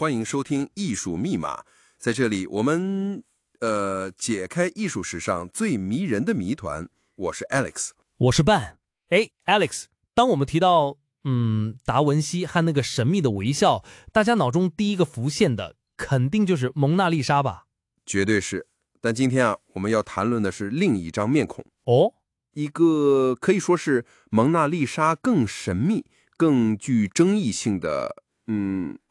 欢迎收听艺术密码。在这里，我们解开艺术史上最迷人的谜团。我是 Alex， 我是Ben。Alex， 当我们提到达文西和那个神秘的微笑，大家脑中第一个浮现的肯定就是蒙娜丽莎吧？绝对是。但今天我们要谈论的是另一张面孔哦，一个可以说是蒙娜丽莎更神秘、更具争议性的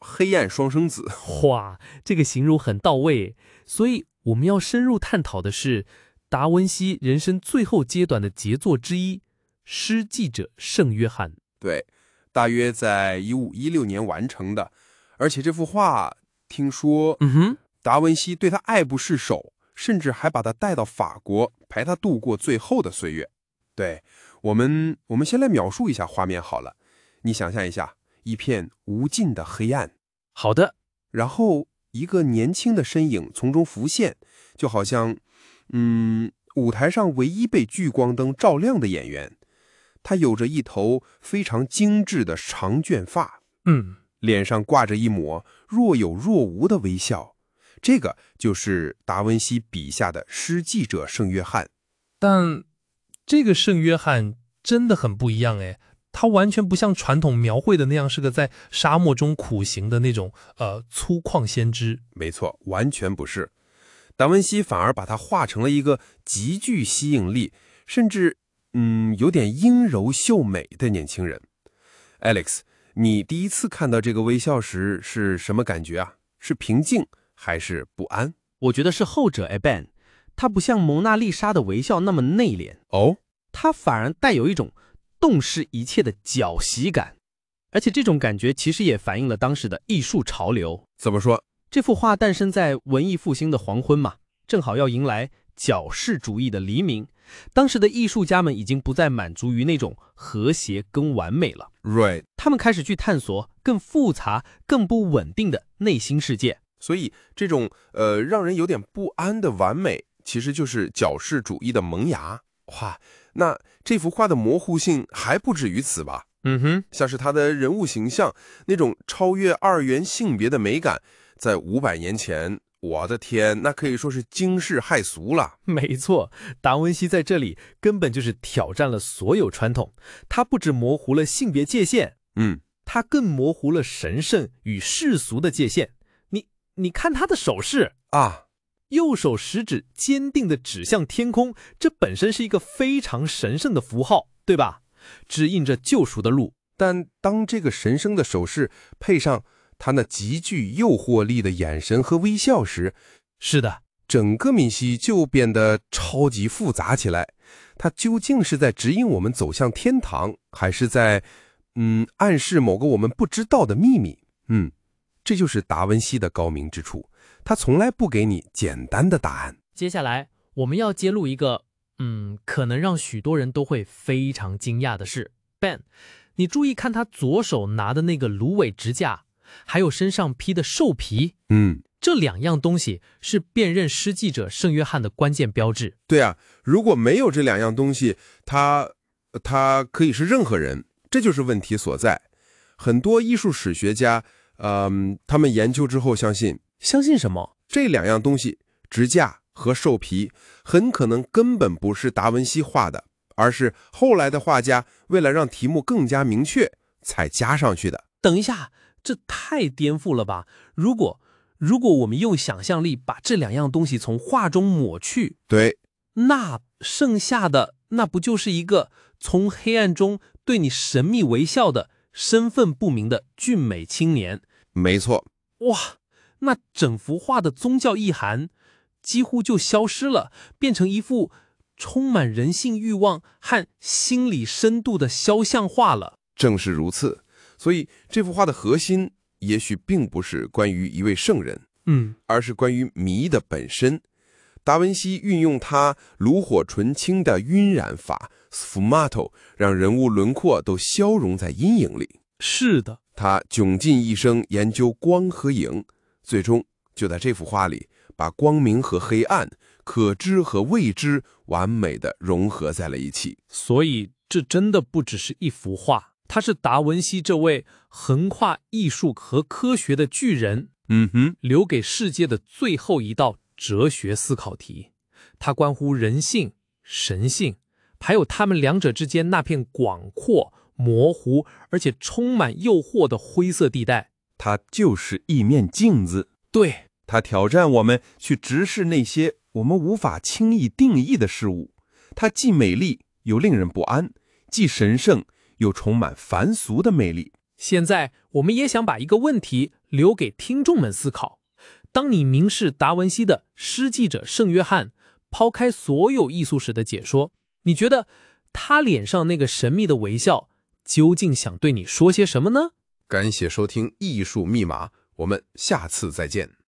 黑暗双生子。哇，这个形容很到位。所以我们要深入探讨的是达文西人生最后阶段的杰作之一《诗记者圣约翰》。对，大约在1516年完成的。而且这幅画听说达文西对他爱不释手，甚至还把他带到法国陪他度过最后的岁月。对，我们先来描述一下画面好了。你想象一下，一片无尽的黑暗。好的。然后一个年轻的身影从中浮现，就好像舞台上唯一被聚光灯照亮的演员。他有着一头非常精致的长卷发，脸上挂着一抹若有若无的微笑。这个就是达文西笔下的诗记者圣约翰。但这个圣约翰真的很不一样诶，他完全不像传统描绘的那样是个在沙漠中苦行的那种粗犷先知。没错，完全不是。达文西反而把他画成了一个极具吸引力，甚至有点阴柔秀美的年轻人。Alex， 你第一次看到这个微笑时是什么感觉啊？是平静还是不安？我觉得是后者Ben， 他不像蒙娜丽莎的微笑那么内敛哦，他反而带有一种洞视一切的狡黠感，而且这种感觉其实也反映了当时的艺术潮流。怎么说？这幅画诞生在文艺复兴的黄昏嘛，正好要迎来矫饰主义的黎明。当时的艺术家们已经不再满足于那种和谐跟完美了， Right， 他们开始去探索更复杂、更不稳定的内心世界。所以这种让人有点不安的完美，其实就是矫饰主义的萌芽。哇，那这幅画的模糊性还不止于此吧？像是他的人物形象那种超越二元性别的美感，在500年前，我的天，那可以说是惊世骇俗了。没错，达文西在这里根本就是挑战了所有传统。他不只模糊了性别界限，他更模糊了神圣与世俗的界限。你看他的手势啊，右手食指坚定地指向天空，这本身是一个非常神圣的符号，对吧？指引着救赎的路。但当这个神圣的手势配上他那极具诱惑力的眼神和微笑时，是的，整个谜题就变得超级复杂起来。他究竟是在指引我们走向天堂，还是在暗示某个我们不知道的秘密？这就是达文西的高明之处，他从来不给你简单的答案。接下来我们要揭露一个可能让许多人都会非常惊讶的事。 Ben， 你注意看他左手拿的那个芦苇支架，还有身上披的兽皮，这两样东西是辨认诗记者圣约翰的关键标志。对啊，如果没有这两样东西，他可以是任何人，这就是问题所在。很多艺术史学家他们研究之后相信什么？这两样东西，支架和兽皮，很可能根本不是达文西画的，而是后来的画家为了让题目更加明确才加上去的。等一下，这太颠覆了吧？如果我们用想象力把这两样东西从画中抹去，对，那剩下的那不就是一个从黑暗中对你神秘微笑的身份不明的俊美青年？没错。哇，那整幅画的宗教意涵几乎就消失了，变成一幅充满人性欲望和心理深度的肖像画了。正是如此，所以这幅画的核心也许并不是关于一位圣人，而是关于谜的本身。达文西运用他炉火纯青的晕染法 sfumato， 让人物轮廓都消融在阴影里。是的，他穷尽一生研究光和影，最终就在这幅画里把光明和黑暗、可知和未知完美的融合在了一起。所以这真的不只是一幅画，他是达文西这位横跨艺术和科学的巨人。留给世界的最后一道哲学思考题，它关乎人性、神性，还有他们两者之间那片广阔、模糊而且充满诱惑的灰色地带。它就是一面镜子，对，它挑战我们去直视那些我们无法轻易定义的事物。它既美丽又令人不安，既神圣又充满凡俗的魅力。现在我们也想把一个问题留给听众们思考：当你明视达文西的诗记者圣约翰，抛开所有艺术史的解说，你觉得他脸上那个神秘的微笑究竟想对你说些什么呢？感谢收听艺术密码，我们下次再见。